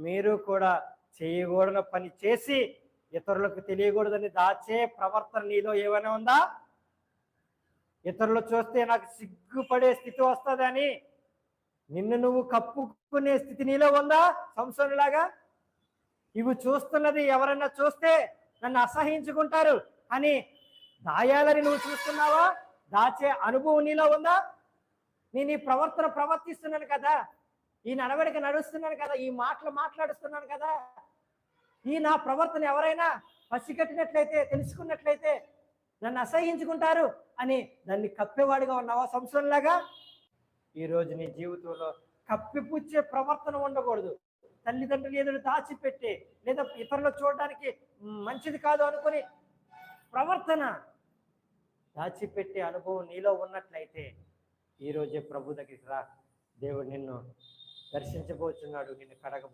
మీరు కూడా చేయకూడని పని చేసి ఇతరులకు తెలియకూడదని దాచే ప్రవర్తన నీలో ఏమైనా ఉందా? ఇతరులు చూస్తే నాకు సిగ్గుపడే స్థితి వస్తుందని నిన్ను నువ్వు కప్పుకునే స్థితి నీలో ఉందా? సంసోనులాగా ఇవి చూస్తున్నది ఎవరన్నా చూస్తే నన్ను అసహించుకుంటారు అని దాయాలని నువ్వు చూస్తున్నావా? దాచే అనుభవం నీలో ఉందా? నేను ఈ ప్రవర్తన ప్రవర్తిస్తున్నాను కదా, ఈ నడవడిక నడుస్తున్నాను కదా, ఈ మాటలు మాట్లాడుస్తున్నాను కదా, ఈ నా ప్రవర్తన ఎవరైనా పసిగట్టినట్లయితే, తెలుసుకున్నట్లయితే నన్ను అసహించుకుంటారు అని దాన్ని కప్పేవాడిగా ఉన్నావా సంసోనులాగా? ఈరోజు నీ జీవితంలో కప్పిపుచ్చే ప్రవర్తన ఉండకూడదు. తల్లిదండ్రులు ఎదురు దాచిపెట్టే, లేదా ఇతరులు చూడడానికి మంచిది కాదు అనుకుని ప్రవర్తన దాచిపెట్టే అనుభవం నీలో ఉన్నట్లయితే ఈరోజే ప్రభు దగ్గరికి రా. దేవుడు నిన్ను దర్శించబోతున్నాడు, నిన్ను కడగబో